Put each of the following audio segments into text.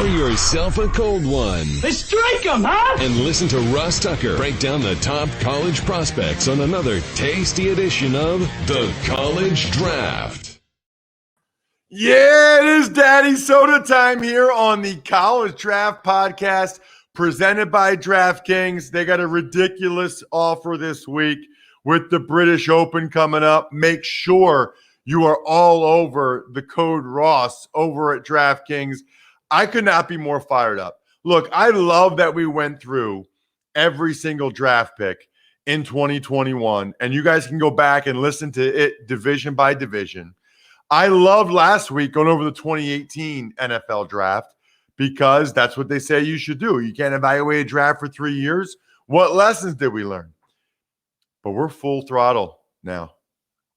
yourself a cold one. Let's strike 'em, huh? And listen to Ross Tucker break down the top college prospects on another tasty edition of the College Draft. Yeah, it is Daddy Soda time here on the College Draft podcast presented by DraftKings. They got a ridiculous offer this week with the British Open coming up. Make sure you are all over the code Ross over at DraftKings. I could not be more fired up. Look, I love that we went through every single draft pick in 2021, and you guys can go back and listen to it division by division. I loved last week going over the 2018 NFL draft because that's what they say you should do. You can't evaluate a draft for 3 years. What lessons did we learn? But we're full throttle now.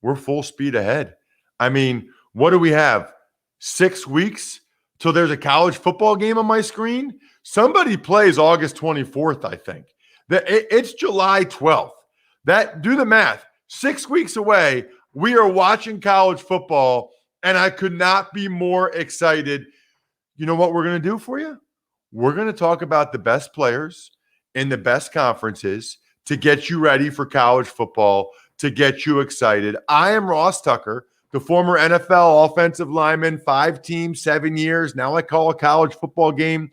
We're full speed ahead. I mean, what do we have? 6 weeks till there's a college football game on my screen? Somebody plays August 24th, I think. It's July 12th. Do the math. 6 weeks away, we are watching college football, and I could not be more excited. You know what we're going to do for you? We're going to talk about the best players in the best conferences to get you ready for college football, to get you excited. I am Ross Tucker, the former NFL offensive lineman, 5 teams, 7 years. Now I call a college football game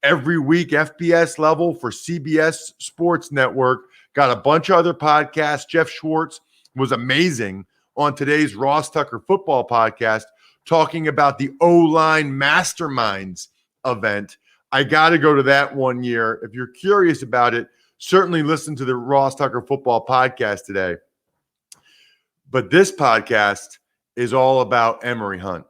every week, FBS level for CBS Sports Network. Got a bunch of other podcasts. Jeff Schwartz was amazing on today's Ross Tucker Football podcast talking about the O-Line Masterminds event. I got to go to that one year. If you're curious about it, certainly listen to the Ross Tucker Football podcast today. But this podcast is all about Emory Hunt,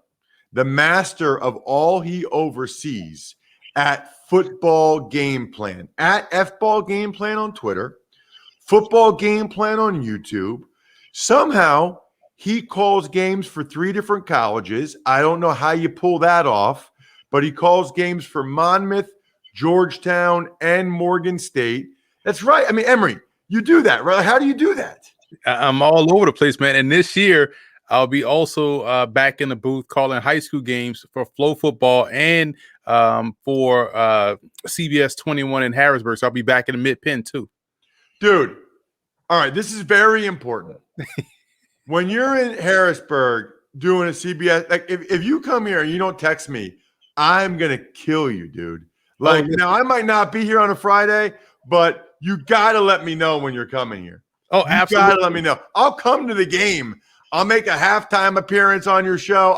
the master of all he oversees at Football Game Plan, at FBall Game Plan on Twitter, Football Game Plan on YouTube. Somehow he calls games for 3 different colleges. I don't know how you pull that off, but he calls games for Monmouth, Georgetown, and Morgan State. That's right. I mean, Emory, you do that, right? How do you do that? I'm all over the place, man. And this year, I'll be also back in the booth calling high school games for Flow Football and for CBS 21 in Harrisburg. So I'll be back in the mid-pen too. Dude, all right, this is very important. When you're in Harrisburg doing a CBS, like if you come here and you don't text me, I'm going to kill you, dude. Like, now I might not be here on a Friday, but you got to let me know when you're coming here. Oh, absolutely. You got to let me know. I'll come to the game. I'll make a halftime appearance on your show.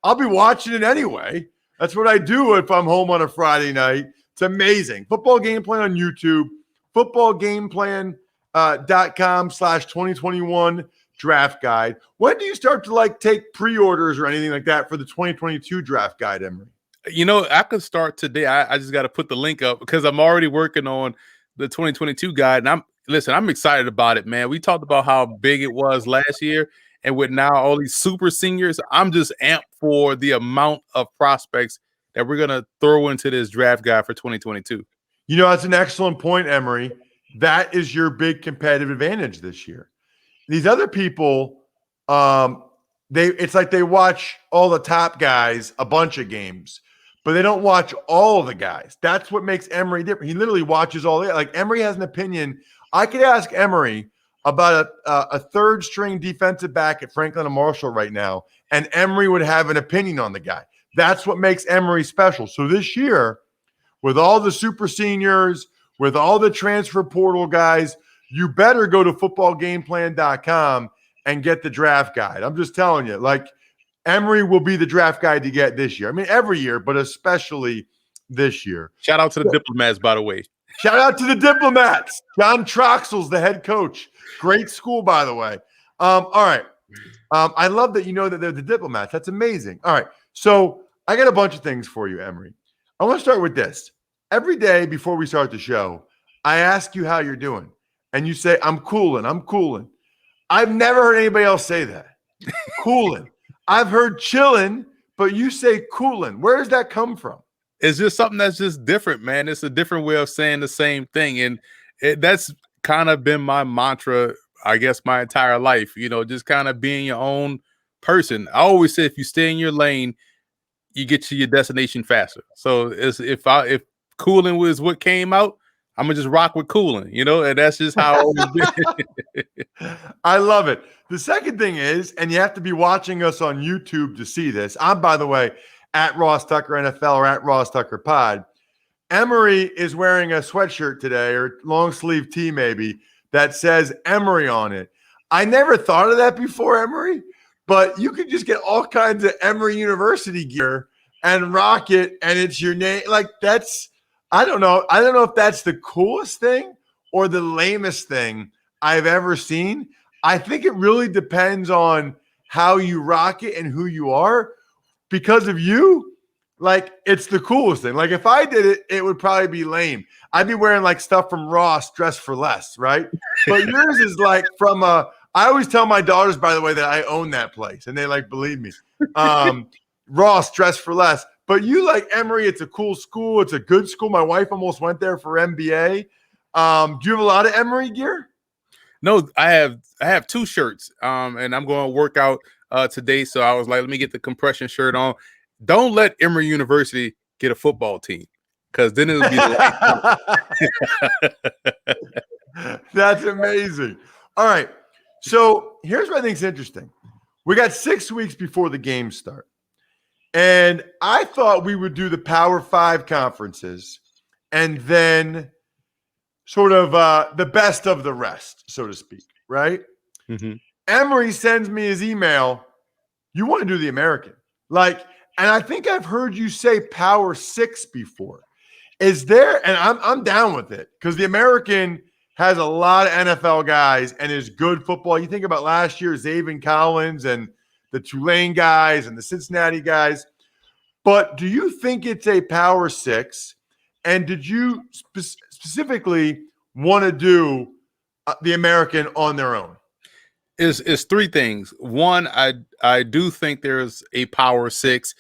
I'll be watching it anyway. That's what I do if I'm home on a Friday night. It's amazing. Football Game Plan on YouTube, footballgameplan.com/2021 draft guide. When do you start to take pre-orders or anything like that for the 2022 draft guide, Emory? You know, I could start today. I just got to put the link up because I'm already working on the 2022 guide. And I'm excited about it, man. We talked about how big it was last year. And with now all these super seniors, I'm just amped for the amount of prospects that we're going to throw into this draft guide for 2022. You know, that's an excellent point, Emory. That is your big competitive advantage this year. These other people, it's like they watch all the top guys a bunch of games, but they don't watch all of the guys. That's what makes Emory different. He literally watches all the – like Emory has an opinion. I could ask Emory about a third-string defensive back at Franklin and Marshall right now, and Emory would have an opinion on the guy. That's what makes Emory special. So this year, with all the super seniors, with all the transfer portal guys, you better go to footballgameplan.com and get the draft guide. I'm just telling you, Emory will be the draft guide to get this year. I mean, every year, but especially this year. Shout out to the Diplomats, by the way. Shout out to the Diplomats. John Troxell's the head coach. Great school, by the way. All right. I love that you know that they're the Diplomats. That's amazing. All right. So I got a bunch of things for you, Emory. I want to start with this. Every day before we start the show, I ask you how you're doing. And you say, I'm cooling. I've never heard anybody else say that. Cooling. I've heard chilling, but you say cooling. Where does that come from? It's just something that's just different, man. It's a different way of saying the same thing. And that's kind of been my mantra, I guess, my entire life, just kind of being your own person. I always say if you stay in your lane, you get to your destination faster. So if cooling was what came out, I'm gonna just rock with cooling, and that's just how it's always been. I love it. The second thing is, and you have to be watching us on YouTube to see this. I'm, by the way, at Ross Tucker NFL or at Ross Tucker Pod. Emory is wearing a sweatshirt today, or long sleeve tee maybe, that says Emory on it. I never thought of that before, Emory, but you could just get all kinds of Emory University gear and rock it, and it's your name. Like, that's, I don't know. I don't know if that's the coolest thing or the lamest thing I've ever seen. I think it really depends on how you rock it and who you are. Because of you, like, it's the coolest thing. Like, if I did it, it would probably be lame. I'd be wearing like stuff from Ross, Dress for Less, right? But yours is like from I always tell my daughters, by the way, that I own that place, and they like believe me. Ross, Dress for Less. But you like Emory, it's a cool school. It's a good school. My wife almost went there for MBA. Do you have a lot of Emory gear? No, I have 2 shirts. And I'm going to work out today. So I was like, let me get the compression shirt on. Don't let Emory University get a football team, because then it'll be That's amazing. All right. So here's what I think is interesting. We got 6 weeks before the games start. And I thought we would do the Power 5 conferences and then sort of the best of the rest, so to speak, right? Mm-hmm. Emory sends me his email. You want to do the American. Like, and I think I've heard you say Power 6 before. Is there, and I'm down with it, because the American has a lot of NFL guys and is good football. You think about last year, Zaven Collins and the Tulane guys and the Cincinnati guys. But do you think it's a Power 6? And did you specifically want to do the American on their own? Is 3 things. One, I do think there's a Power 6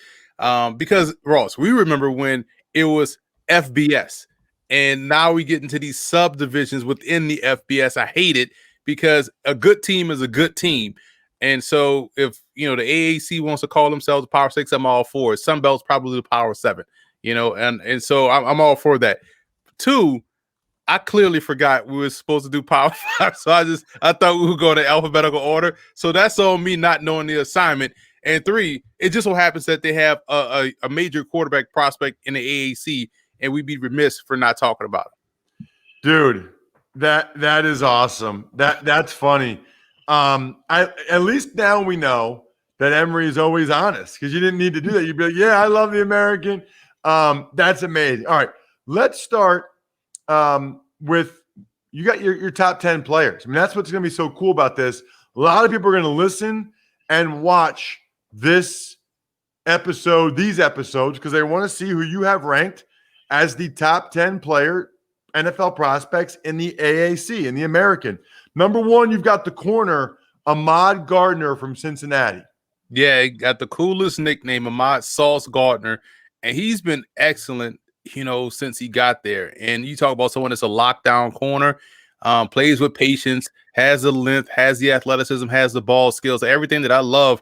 because, Ross, we remember when it was FBS, and now we get into these subdivisions within the FBS. I hate it, because a good team is a good team. And so if, the AAC wants to call themselves a Power 6, I'm all for it. Sunbelt's probably the Power 7, and so I'm all for that. 2, I clearly forgot we were supposed to do Power 5, so I thought we would go in alphabetical order. So that's on me not knowing the assignment. And 3, it just so happens that they have a major quarterback prospect in the AAC, and we'd be remiss for not talking about it. Dude, that is awesome. That's funny. At least now we know that Emory is always honest, because you didn't need to do that. You'd be like, yeah, I love the American. That's amazing. All right, let's start with, you got your top 10 players. I mean, that's what's going to be so cool about this. A lot of people are going to listen and watch these episodes, because they want to see who you have ranked as the top 10 player NFL prospects in the AAC, in the American. Number 1, you've got the corner, Ahmad Gardner from Cincinnati. Yeah, he got the coolest nickname, Ahmad Sauce Gardner, and he's been excellent, since he got there. And you talk about someone that's a lockdown corner, plays with patience, has the length, has the athleticism, has the ball skills, everything that I love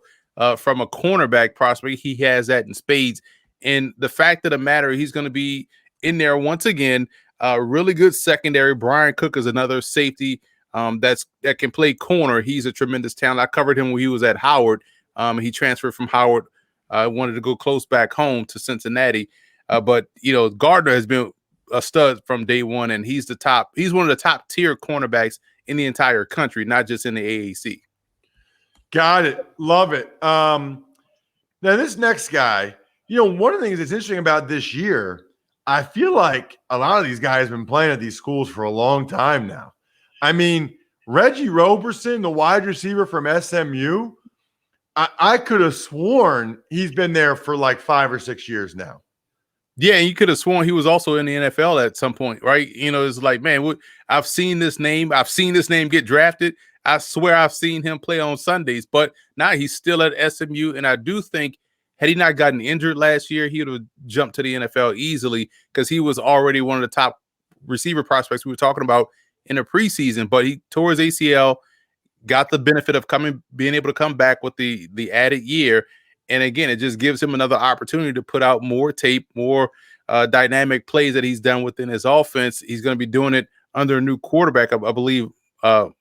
from a cornerback prospect. He has that in spades. And the fact of the matter, he's going to be in there once again. Really good secondary. Brian Cook is another safety that can play corner. He's a tremendous talent. I covered him when he was at Howard. He transferred from Howard. Wanted to go close back home to Cincinnati. But Gardner has been a stud from day one, and he's one of the top tier cornerbacks in the entire country, not just in the AAC. Got it. Love it. Now this next guy, one of the things that's interesting about this year, I feel like a lot of these guys have been playing at these schools for a long time now. I mean, Reggie Roberson, the wide receiver from SMU, I could have sworn he's been there for like 5 or 6 years now. Yeah, and you could have sworn he was also in the NFL at some point, right? It's like, man, I've seen this name. I've seen this name get drafted. I swear I've seen him play on Sundays, but now he's still at SMU. And I do think, had he not gotten injured last year, he would have jumped to the NFL easily, because he was already one of the top receiver prospects we were talking about in the preseason. But he tore his ACL, got the benefit of being able to come back with the added year. And again, it just gives him another opportunity to put out more tape, more dynamic plays that he's done within his offense. He's going to be doing it under a new quarterback. I believe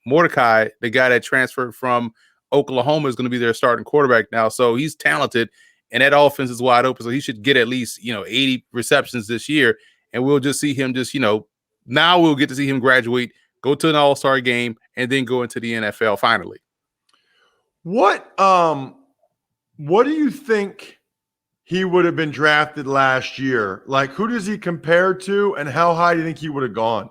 Mordecai, the guy that transferred from Oklahoma, is going to be their starting quarterback now. So he's talented, and that offense is wide open. So he should get at least 80 receptions this year, and we'll just see him now we'll get to see him graduate, go to an all-star game, and then go into the NFL finally. What do you think he would have been drafted last year? Like, who does he compare to, and how high do you think he would have gone?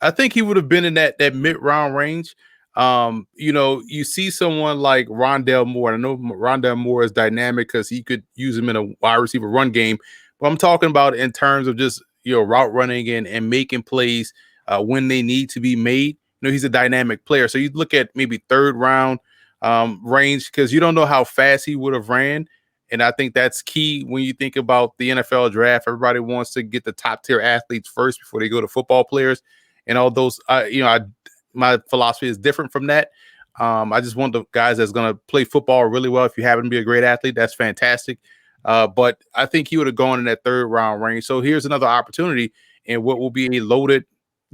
I think he would have been in that mid-round range. You see someone like Rondale Moore. I know Rondale Moore is dynamic because he could use him in a wide receiver run game. But I'm talking about in terms of just route running and making plays when they need to be made. He's a dynamic player. So you look at maybe third round range, because you don't know how fast he would have ran. And I think that's key when you think about the NFL draft. Everybody wants to get the top tier athletes first before they go to football players and all those. My philosophy is different from that. I just want the guys that's going to play football really well. If you happen to be a great athlete, that's fantastic. But I think he would have gone in that third round range. So here's another opportunity in what will be a loaded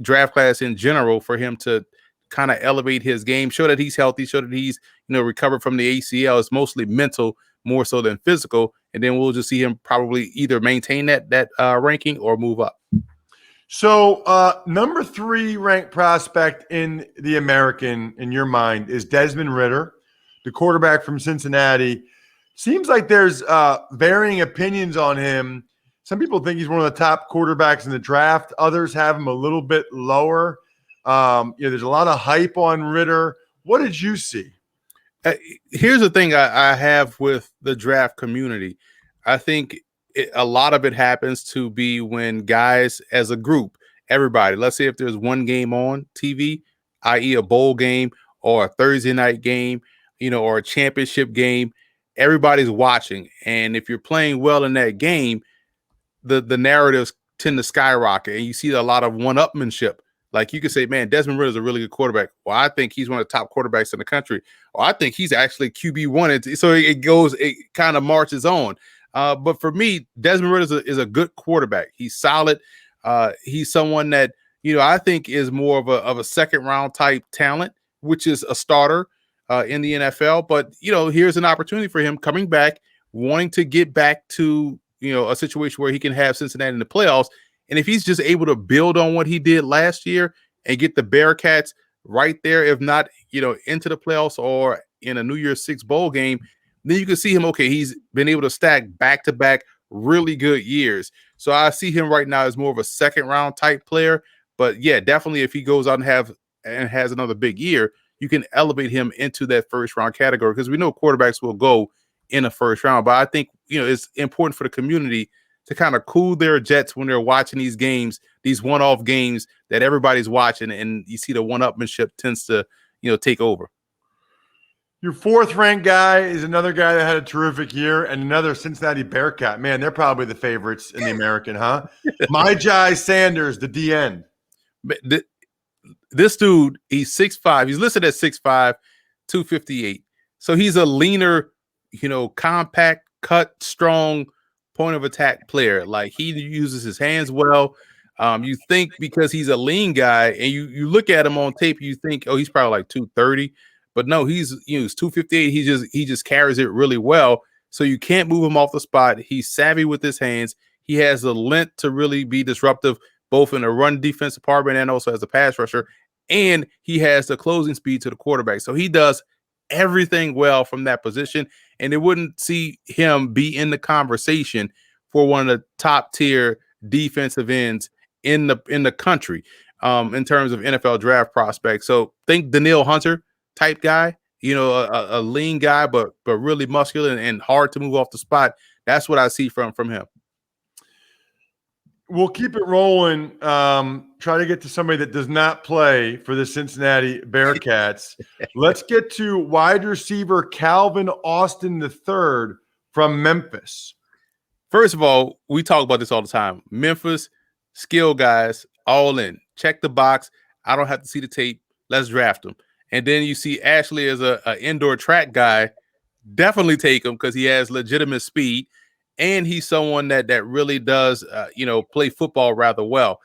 draft class in general for him to kind of elevate his game, show that he's healthy, show that he's recovered from the ACL. It's mostly mental more so than physical, and then we'll just see him probably either maintain that ranking or move up. So number 3 ranked prospect in the American, in your mind, is Desmond Ridder, the quarterback from Cincinnati. Seems like there's varying opinions on him. Some people think he's one of the top quarterbacks in the draft. Others have him a little bit lower. There's a lot of hype on Ridder. What did you see? Here's the thing I have with the draft community. I think a lot of it happens to be when guys as a group, everybody, let's say if there's one game on TV, i.e. a bowl game or a Thursday night game, or a championship game, everybody's watching. And if you're playing well in that game, the narratives tend to skyrocket, and you see a lot of one-upmanship. Like you could say, man, Desmond Ridder is a really good quarterback. Well, I think he's one of the top quarterbacks in the country. Or I think he's actually QB1. So it kind of marches on. But for me, Desmond Ridder is a good quarterback. He's solid. He's someone that, I think is more of a second round type talent, which is a starter in the NFL. But, here's an opportunity for him coming back, wanting to get back to, a situation where he can have Cincinnati in the playoffs. And if he's just able to build on what he did last year and get the Bearcats right there, if not, into the playoffs or in a New Year's Six bowl game, then you can see him. Okay, he's been able to stack back-to-back really good years. So I see him right now as more of a second-round type player. But yeah, definitely if he goes out and has another big year, you can elevate him into that first-round category, because we know quarterbacks will go in a first round. But I think it's important for the community to kind of cool their jets when they're watching these games, these one-off games that everybody's watching, and you see the one-upmanship tends to, take over. Your 4th ranked guy is another guy that had a terrific year, and another Cincinnati Bearcat. Man, they're probably the favorites in the American, huh? Myjai Sanders, the DN. This dude, he's 6'5". He's listed at 6'5", 258. So he's a leaner, compact, cut, strong, point of attack player. Like, he uses his hands well. You think because he's a lean guy, and you look at him on tape, you think, oh, he's probably like 230, but no, he's 258. He just carries it really well. So you can't move him off the spot. He's savvy with his hands. He has the length to really be disruptive, both in the run defense department and also as a pass rusher. And he has the closing speed to the quarterback. So he does everything well from that position. And it wouldn't see him be in the conversation for one of the top tier defensive ends in the country in terms of NFL draft prospects. So think Danielle Hunter type guy, a lean guy, but really muscular and hard to move off the spot. That's what I see from him. We'll keep it rolling. Try to get to somebody that does not play for the Cincinnati Bearcats. Let's get to wide receiver Calvin Austin III from Memphis. First of all, we talk about this all the time. Memphis, skill guys, all in. Check the box. I don't have to see the tape. Let's draft them. And then you see Ashley as an indoor track guy. definitely take him because he has legitimate speed, and he's someone that really does, play football rather well.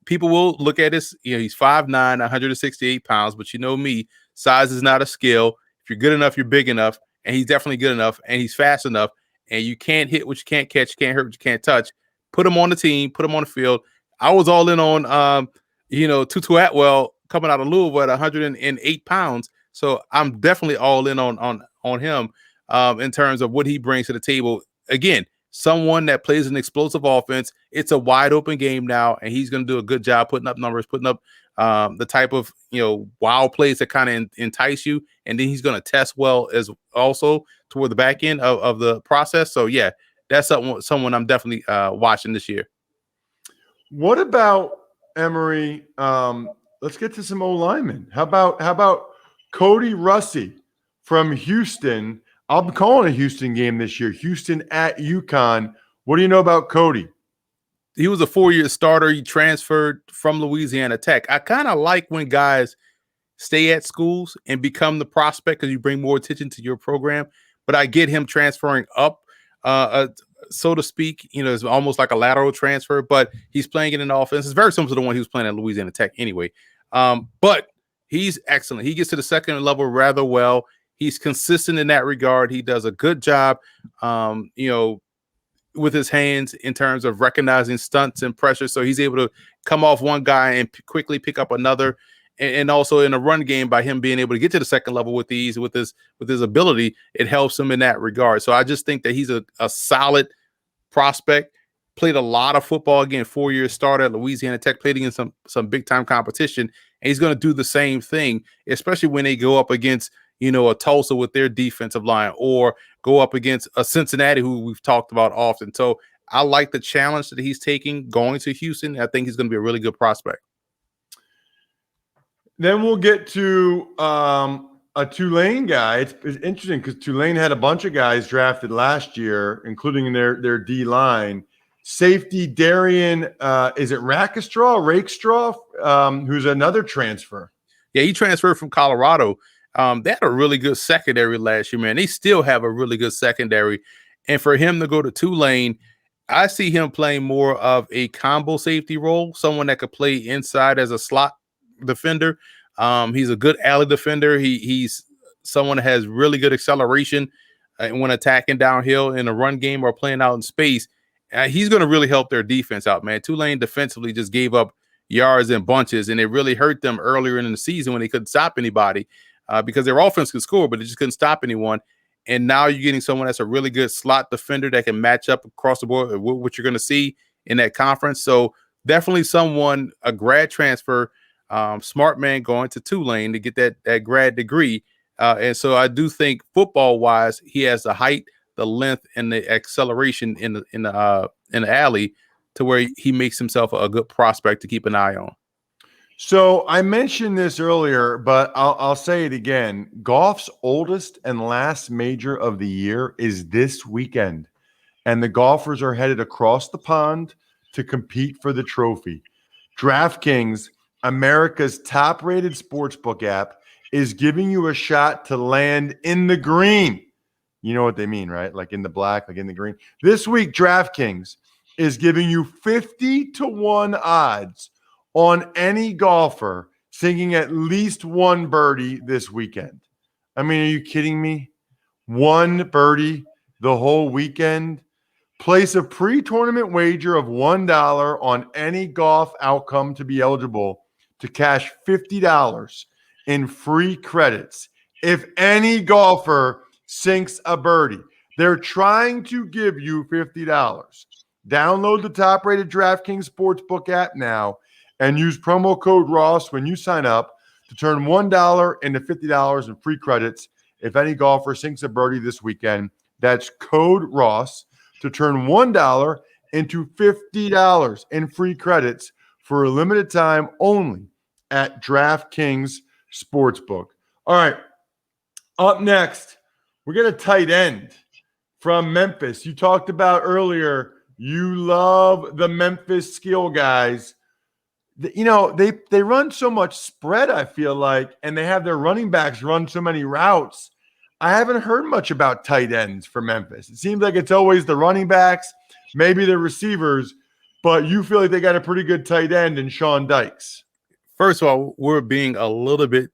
People will look at this, he's 5'9", 168 pounds, but you know me, size is not a skill. If you're good enough, you're big enough, and he's definitely good enough, and he's fast enough, and you can't hit what you can't catch, you can't hurt what you can't touch. Put him on the team, put him on the field. I was all in on, Tutu Atwell coming out of Louisville at 108 pounds, so I'm definitely all in on him in terms of what he brings to the table. Again, someone that plays an explosive offense. It's a wide open game now, and he's going to do a good job putting up numbers, putting up the type of wild plays that kind of entice you, and then he's going to test well as also toward the back end of the process. So yeah, that's someone I'm definitely watching this year. What about Emory? Let's get to some O-linemen. How about Kody Russey from Houston? I'm calling a Houston game this year. Houston at UConn. What do you know about Kody? He was a 4-year starter. He transferred from Louisiana Tech. I kind of like when guys stay at schools and become the prospect because you bring more attention to your program. But I get him transferring up, so to speak. It's almost like a lateral transfer, but he's playing in an offense. It's very similar to the one he was playing at Louisiana Tech anyway. But he's excellent. He gets to the second level rather well. He's consistent in that regard. He does a good job, with his hands in terms of recognizing stunts and pressure. So he's able to come off one guy and quickly pick up another. And also in a run game, by him being able to get to the second level with ease, with his ability, it helps him in that regard. So I just think that he's a solid prospect. Played a lot of football, again, 4-year starter at Louisiana Tech, played against some big time competition. And he's going to do the same thing, especially when they go up against a Tulsa with their defensive line, or go up against a Cincinnati who we've talked about often. So I like the challenge that he's taking going to Houston. I think he's going to be a really good prospect. Then we'll get to a Tulane guy. It's interesting because Tulane had a bunch of guys drafted last year, including their D line. Safety Derrion, is it Rakestraw, who's another transfer? Yeah, he transferred from Colorado. They had a really good secondary last year, man. They still have a really good secondary. And for him to go to Tulane, I see him playing more of a combo safety role, someone that could play inside as a slot defender. He's a good alley defender. He's someone that has really good acceleration when attacking downhill in a run game or playing out in space. He's going to really help their defense out, man. Tulane defensively just gave up yards in bunches, and it really hurt them earlier in the season when they couldn't stop anybody. Because their offense could score, but they just couldn't stop anyone. And now you're getting someone that's a really good slot defender that can match up across the board with what you're going to see in that conference. So definitely someone, a grad transfer, smart man going to Tulane to get that grad degree. And so I do think football-wise, he has the height, the length, and the acceleration in the alley to where he makes himself a good prospect to keep an eye on. So I mentioned this earlier, but I'll say it again. Golf's oldest and last major of the year is this weekend, and the golfers are headed across the pond to compete for the trophy. DraftKings, America's top-rated sportsbook app, is giving you a shot to land in the green. You know what they mean, right? Like in the black, like in the green. This week, DraftKings is giving you 50-1 odds on any golfer sinking at least one birdie this weekend. I mean, are you kidding me? One birdie the whole weekend? Place a pre-tournament wager of $1 on any golf outcome to be eligible to cash $50 in free credits if any golfer sinks a birdie. They're trying to give you $50. Download the top-rated DraftKings Sportsbook app now and use promo code Ross when you sign up to turn $1 into $50 in free credits if any golfer sinks a birdie this weekend. That's code Ross to turn $1 into $50 in free credits for a limited time only at DraftKings Sportsbook. All right, up next, we got a tight end from Memphis. You talked about earlier, you love the Memphis skill guys. They run so much spread, I feel like, and they have their running backs run so many routes. I haven't heard much about tight ends for Memphis. It seems like it's always the running backs, maybe the receivers, but you feel like they got a pretty good tight end in Sean Dykes. First of all, we're being a little bit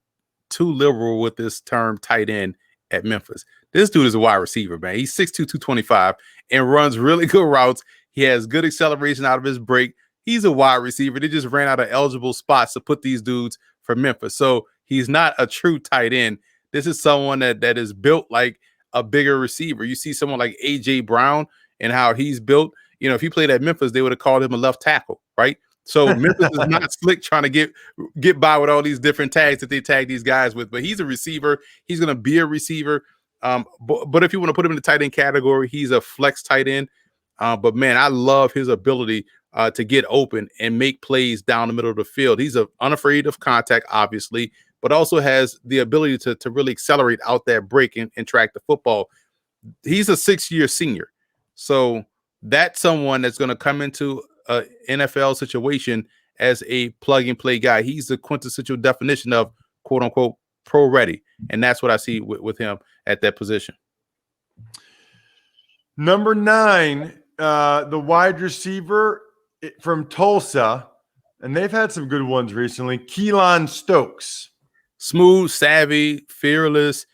too liberal with this term tight end at Memphis. This dude is a wide receiver, man. He's 6'2", 225 and runs really good routes. He has good acceleration out of his break. He's a wide receiver. They just ran out of eligible spots to put these dudes for Memphis. So he's not a true tight end. This is someone that is built like a bigger receiver. You see someone like A.J. Brown and how he's built. You know, if he played at Memphis, they would have called him a left tackle, right? So Memphis is not slick trying to get by with all these different tags that they tag these guys with. But he's a receiver. He's going to be a receiver. But if you want to put him in the tight end category, he's a flex tight end. But, man, I love his ability to get open and make plays down the middle of the field. He's unafraid of contact, obviously, but also has the ability to really accelerate out that break and track the football. He's a 6-year senior. So that's someone that's going to come into an NFL situation as a plug-and-play guy. He's the quintessential definition of, quote-unquote, pro-ready, and that's what I see with him at that position. Number 9, the wide receiver from Tulsa, and they've had some good ones recently, Keylon Stokes. Smooth, savvy, fearless,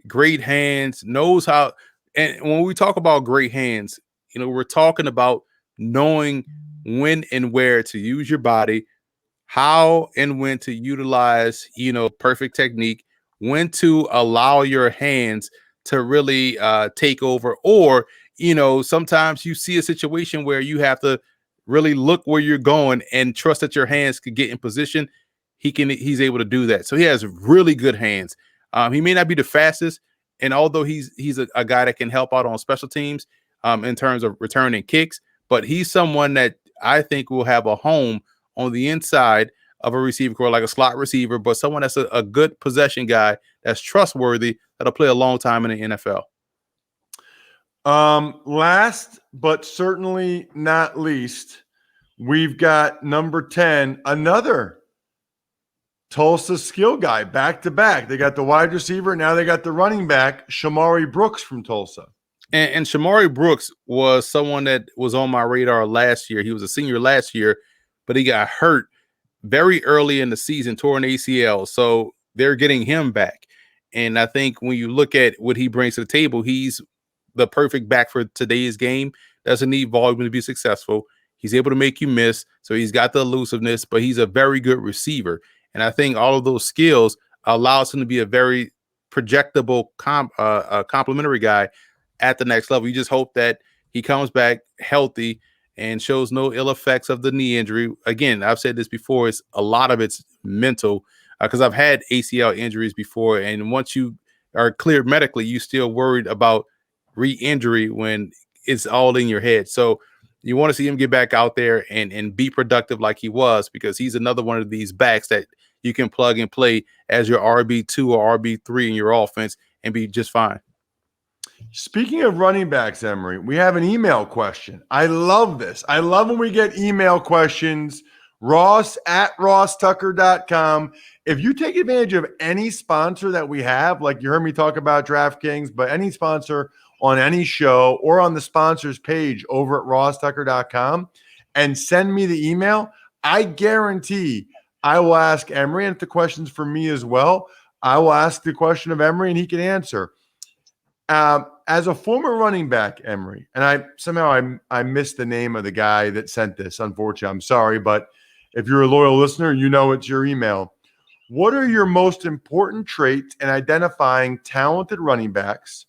great hands, knows how. And when we talk about great hands, you know, we're talking about knowing when and where to use your body, how and when to utilize, you know, perfect technique, when to allow your hands to really take over. Or, you know, sometimes you see a situation where you have to really look where you're going and trust that your hands could get in position. He's able to do that. So he has really good hands. He may not be the fastest, and although he's a guy that can help out on special teams in terms of returning kicks, but he's someone that I think will have a home on the inside of a receiver core, like a slot receiver, but someone that's a good possession guy that's trustworthy, that'll play a long time in the NFL. Last but certainly not least, we've got number 10, another Tulsa skill guy, back to back. They got the wide receiver. Now they got the running back, Shamari Brooks from Tulsa. And Shamari Brooks was someone that was on my radar last year. He was a senior last year, but he got hurt very early in the season, tore an ACL. So they're getting him back. And I think when you look at what he brings to the table, he's the perfect back for today's game. Doesn't need volume to be successful. He's able to make you miss. So he's got the elusiveness, but he's a very good receiver. And I think all of those skills allows him to be a very projectable complimentary guy at the next level. You just hope that he comes back healthy and shows no ill effects of the knee injury. Again, I've said this before, it's a lot of it's mental because I've had ACL injuries before. And once you are cleared medically, you still worried about re-injury when it's all in your head. So you want to see him get back out there and be productive like he was, because he's another one of these backs that you can plug and play as your RB2 or RB3 in your offense and be just fine. Speaking of running backs, Emory, we have an email question. I love this. I love when we get email questions. Ross at rosstucker.com. If you take advantage of any sponsor that we have, like you heard me talk about DraftKings, but any sponsor on any show or on the sponsors page over at rosstucker.com and send me the email, I guarantee I will ask Emory, and if the question's for me as well, I will ask the question of Emory and he can answer. As a former running back, Emory, and I missed the name of the guy that sent this, unfortunately. I'm sorry, but if you're a loyal listener, you know it's your email. What are your most important traits in identifying talented running backs,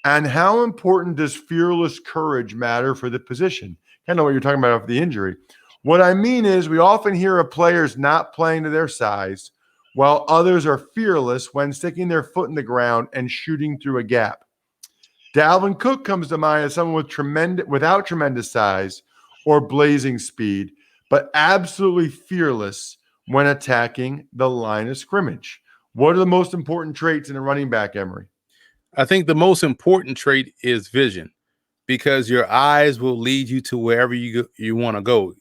and how important does fearless courage matter for the position? I know what you're talking about with the injury. What I mean is we often hear of players not playing to their size, while others are fearless when sticking their foot in the ground and shooting through a gap. Dalvin Cook comes to mind as someone without tremendous size or blazing speed, but absolutely fearless when attacking the line of scrimmage. What are the most important traits in a running back, Emory? I think the most important trait is vision, because your eyes will lead you to wherever you want to go.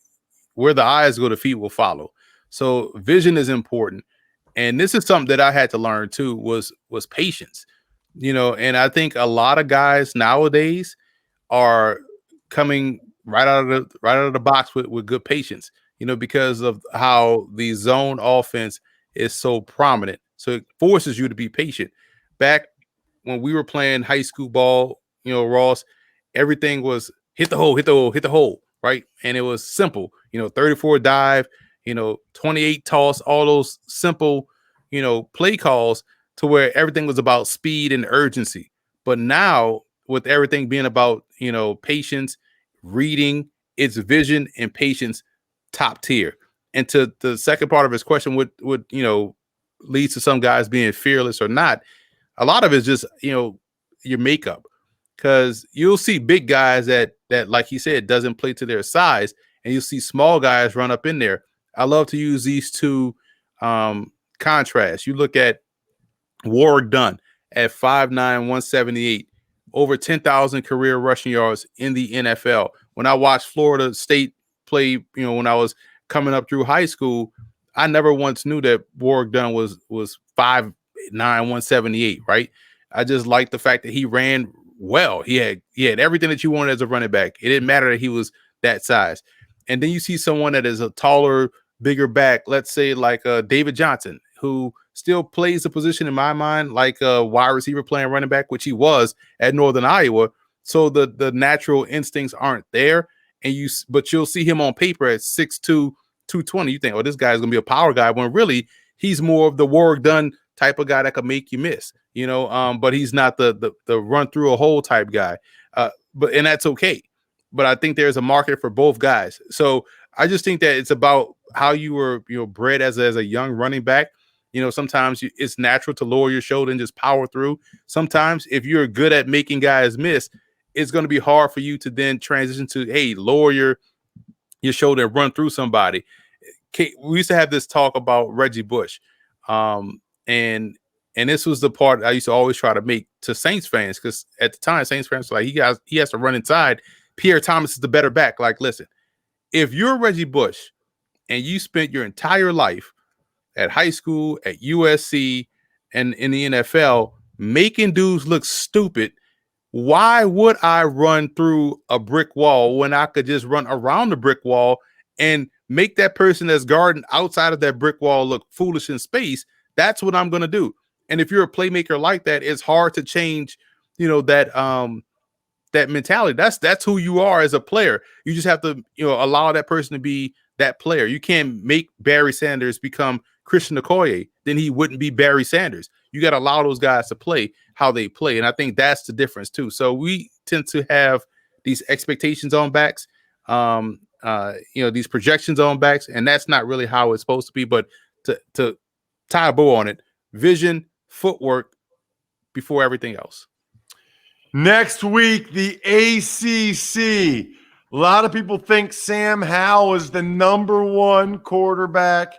Where the eyes go, the feet will follow. So vision is important. And this is something that I had to learn too, was patience. And I think a lot of guys nowadays are coming right out of the box with good patience, because of how the zone offense is so prominent. So it forces you to be patient. Back when we were playing high school ball, Ross, everything was hit the hole, hit the hole, hit the hole, right? And it was simple, 34 dive, 28 toss, all those simple, play calls, to where everything was about speed and urgency. But now, with everything being about, patience, reading, it's vision and patience top tier. And to the second part of his question, would leads to some guys being fearless or not. A lot of it's just, your makeup, because you'll see big guys that, like he said, doesn't play to their size, and you'll see small guys run up in there. I love to use these two contrasts. You look at Warrick Dunn at 5'9", 178, over 10,000 career rushing yards in the NFL. When I watched Florida State play, when I was coming up through high school, I never once knew that Warrick Dunn was 5'9", 178, right? I just liked the fact that he ran well. He had everything that you wanted as a running back. It didn't matter that he was that size. And then you see someone that is a taller, bigger back, let's say like David Johnson, who still plays the position in my mind like a wide receiver playing running back, which he was at Northern Iowa. So the natural instincts aren't there, but you'll see him on paper at 6'2", 220. You think, oh, this guy's gonna be a power guy, when really he's more of the Warrick Dunn type of guy that could make you miss, but he's not the run through a hole type guy. And that's okay. But I think there's a market for both guys. So I just think that it's about how you were, bred as a young running back. Sometimes it's natural to lower your shoulder and just power through. Sometimes if you're good at making guys miss, it's going to be hard for you to then transition to, hey, lower your shoulder and run through somebody. We used to have this talk about Reggie Bush. And this was the part I used to always try to make to Saints fans, because at the time, Saints fans were like, he has to run inside. Pierre Thomas is the better back. Like, listen, if you're Reggie Bush and you spent your entire life at high school, at USC, and in the NFL making dudes look stupid, why would I run through a brick wall when I could just run around the brick wall and make that person that's guarding outside of that brick wall look foolish in space? That's what I'm going to do. And if you're a playmaker like that, it's hard to change, that mentality. That's who you are as a player. You just have to, allow that person to be that player. You can't make Barry Sanders become Christian Okoye. Then he wouldn't be Barry Sanders. You got to allow those guys to play how they play. And I think that's the difference too. So we tend to have these expectations on backs, these projections on backs, and that's not really how it's supposed to be. But to tie a bow on it, vision, footwork before everything else. Next week, the ACC. A lot of people think Sam Howell is the number one quarterback.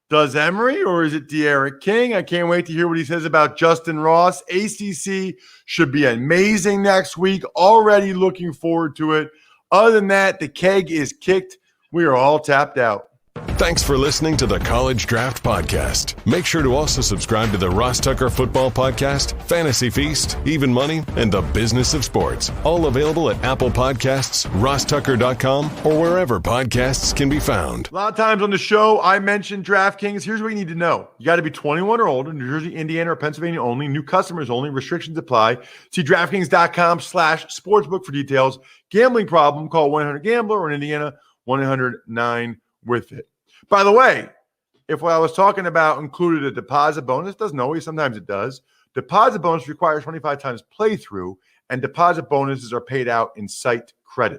Does Emory, or is it De'Aaron King? I can't wait to hear what he says about Justin Ross. ACC should be amazing next week. Already looking forward to it. Other than that, the keg is kicked. We are all tapped out. Thanks for listening to the College Draft Podcast. Make sure to also subscribe to the Ross Tucker Football Podcast, Fantasy Feast, Even Money, and The Business of Sports. All available at Apple Podcasts, rosstucker.com, or wherever podcasts can be found. A lot of times on the show, I mentioned DraftKings. Here's what you need to know. You got to be 21 or older, New Jersey, Indiana, or Pennsylvania only. New customers only. Restrictions apply. See DraftKings.com/sportsbook for details. Gambling problem, call 1-800-GAMBLER, or in Indiana, 1-800-9-WITH-IT. By the way, if what I was talking about included a deposit bonus, doesn't always, sometimes it does. Deposit bonus requires 25 times playthrough, and deposit bonuses are paid out in site credit.